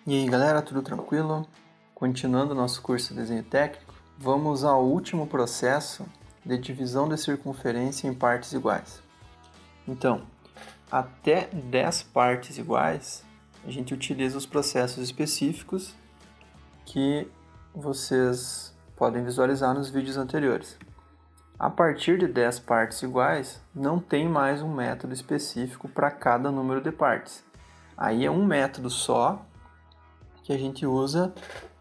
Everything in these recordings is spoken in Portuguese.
E aí galera, tudo tranquilo? Continuando nosso curso de desenho técnico, vamos ao último processo de divisão de circunferência em partes iguais. Então, até 10 partes iguais, a gente utiliza os processos específicos que vocês podem visualizar nos vídeos anteriores. A partir de 10 partes iguais, não tem mais um método específico para cada número de partes. Aí é um método só que a gente usa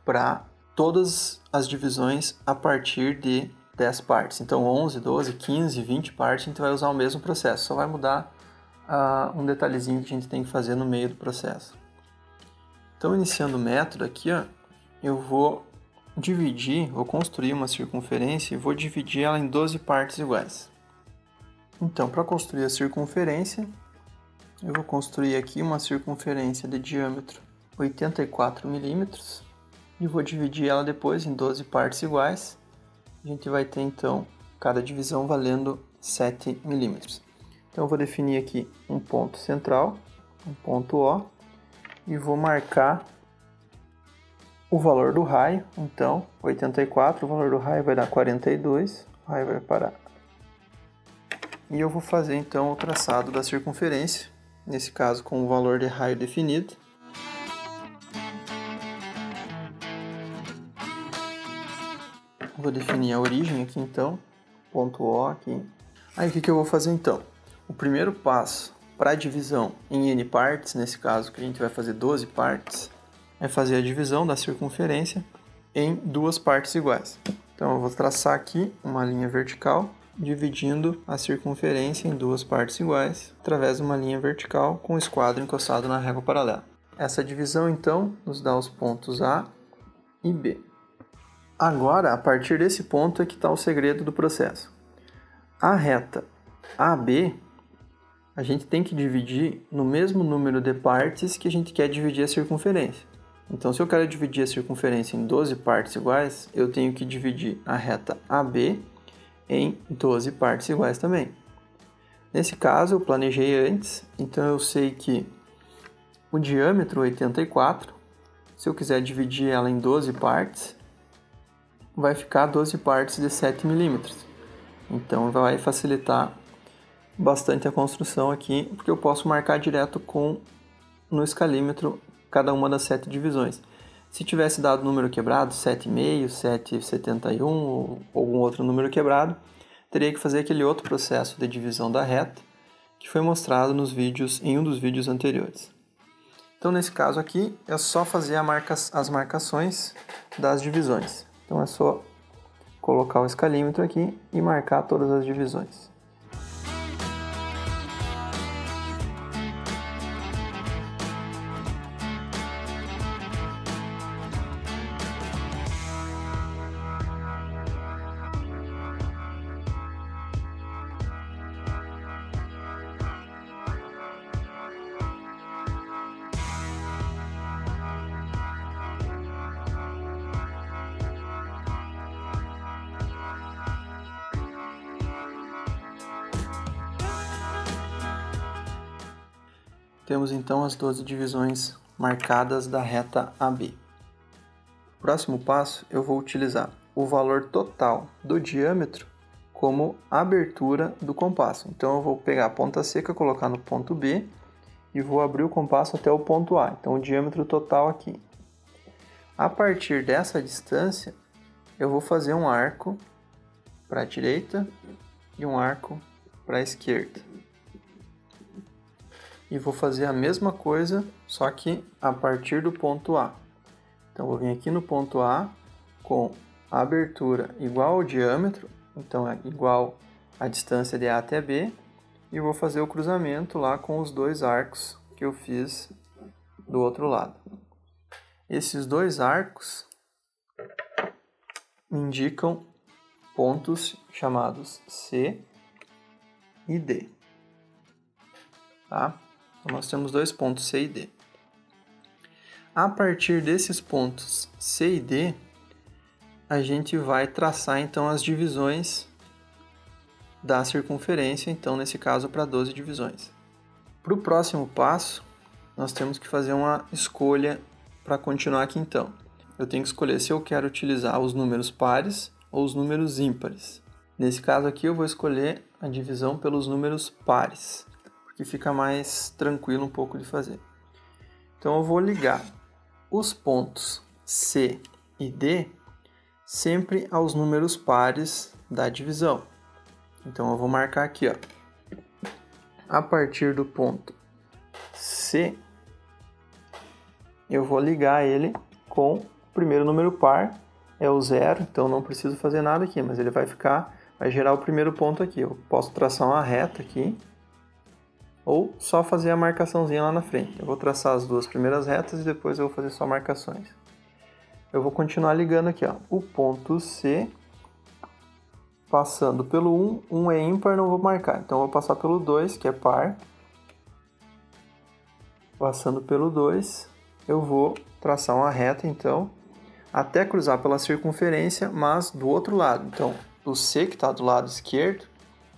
para todas as divisões a partir de 10 partes. Então 11, 12, 15, 20 partes a gente vai usar o mesmo processo, só vai mudar um detalhezinho que a gente tem que fazer no meio do processo. Então iniciando o método aqui, eu vou construir uma circunferência e vou dividir ela em 12 partes iguais. Então para construir a circunferência, eu vou construir aqui uma circunferência de diâmetro 84 milímetros e vou dividir ela depois em 12 partes iguais. A gente vai ter então cada divisão valendo 7 milímetros. Então eu vou definir aqui um ponto central, um ponto O, e vou marcar o valor do raio. Então 84, o valor do raio vai dar 42, o raio vai parar. E eu vou fazer então o traçado da circunferência, nesse caso com o valor de raio definido. Vou definir a origem aqui então, ponto O aqui. Aí o que eu vou fazer então? O primeiro passo para a divisão em N partes, nesse caso que a gente vai fazer 12 partes, é fazer a divisão da circunferência em duas partes iguais. Então eu vou traçar aqui uma linha vertical, dividindo a circunferência em duas partes iguais, através de uma linha vertical com o esquadro encostado na régua paralela. Essa divisão então nos dá os pontos A e B. Agora, a partir desse ponto é que está o segredo do processo. A reta AB, a gente tem que dividir no mesmo número de partes que a gente quer dividir a circunferência. Então, se eu quero dividir a circunferência em 12 partes iguais, eu tenho que dividir a reta AB em 12 partes iguais também. Nesse caso, eu planejei antes, então eu sei que o diâmetro 84, se eu quiser dividir ela em 12 partes, vai ficar 12 partes de 7 milímetros. Então vai facilitar bastante a construção aqui, porque eu posso marcar direto no escalímetro cada uma das 7 divisões. Se tivesse dado número quebrado, 7,5, 7,71 ou algum outro número quebrado, teria que fazer aquele outro processo de divisão da reta que foi mostrado em um dos vídeos anteriores. Então nesse caso aqui é só fazer as marcações das divisões. Então é só colocar o escalímetro aqui e marcar todas as divisões. Temos então as 12 divisões marcadas da reta AB. Próximo passo, eu vou utilizar o valor total do diâmetro como abertura do compasso. Então eu vou pegar a ponta seca, colocar no ponto B e vou abrir o compasso até o ponto A. Então o diâmetro total aqui. A partir dessa distância, eu vou fazer um arco para a direita e um arco para a esquerda. E vou fazer a mesma coisa, só que a partir do ponto A. Então, vou vir aqui no ponto A com a abertura igual ao diâmetro, então é igual a distância de A até B, e vou fazer o cruzamento lá com os dois arcos que eu fiz do outro lado. Esses dois arcos indicam pontos chamados C e D. Tá? Então, nós temos dois pontos C e D. A partir desses pontos C e D, a gente vai traçar então as divisões da circunferência, então nesse caso para 12 divisões. Para o próximo passo, nós temos que fazer uma escolha para continuar aqui então. Eu tenho que escolher se eu quero utilizar os números pares ou os números ímpares. Nesse caso aqui eu vou escolher a divisão pelos números pares, porque fica mais tranquilo um pouco de fazer. Então eu vou ligar os pontos C e D sempre aos números pares da divisão. Então eu vou marcar aqui, ó, a partir do ponto C, eu vou ligar ele com o primeiro número par, é o 0, então não preciso fazer nada aqui, mas ele vai gerar o primeiro ponto aqui. Eu posso traçar uma reta aqui, ou só fazer a marcaçãozinha lá na frente. Eu vou traçar as duas primeiras retas e depois eu vou fazer só marcações. Eu vou continuar ligando aqui, ó, o ponto C, passando pelo 1, 1 é ímpar, não vou marcar. Então eu vou passar pelo 2, que é par. Passando pelo 2, eu vou traçar uma reta, então, até cruzar pela circunferência, mas do outro lado. Então, o C, que está do lado esquerdo,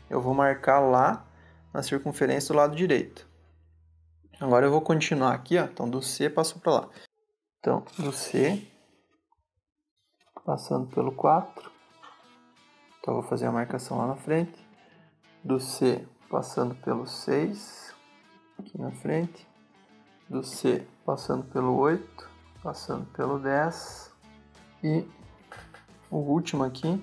eu vou marcar lá na circunferência do lado direito. Agora eu vou continuar aqui, ó. Então, do C passou para lá. Então, do C, passando pelo 4. Então, eu vou fazer a marcação lá na frente. Do C, passando pelo 6, aqui na frente. Do C, passando pelo 8, passando pelo 10. E o último aqui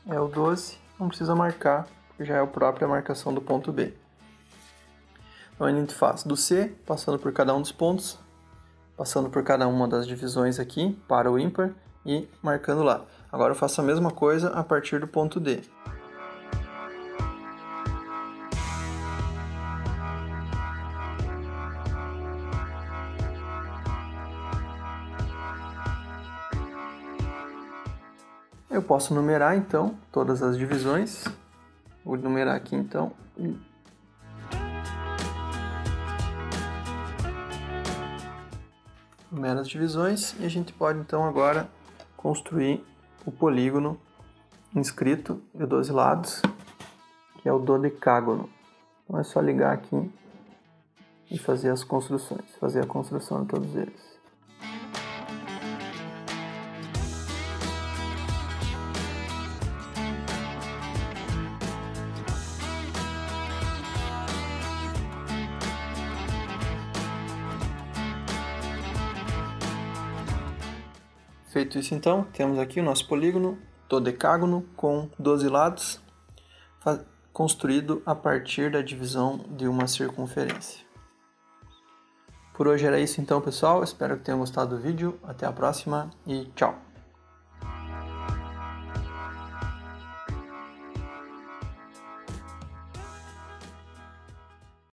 é o 12. Não precisa marcar, porque já é a própria marcação do ponto B. Então, a gente faz do C, passando por cada um dos pontos, passando por cada uma das divisões aqui, para o ímpar, e marcando lá. Agora eu faço a mesma coisa a partir do ponto D. Eu posso numerar então todas as divisões. Vou numerar aqui então. Numera as divisões e a gente pode então agora construir o polígono inscrito de 12 lados, que é o dodecágono. Então é só ligar aqui e fazer as construções, fazer a construção de todos eles. Feito isso então, temos aqui o nosso polígono dodecágono com 12 lados, construído a partir da divisão de uma circunferência. Por hoje era isso então, pessoal. Espero que tenham gostado do vídeo. Até a próxima e tchau!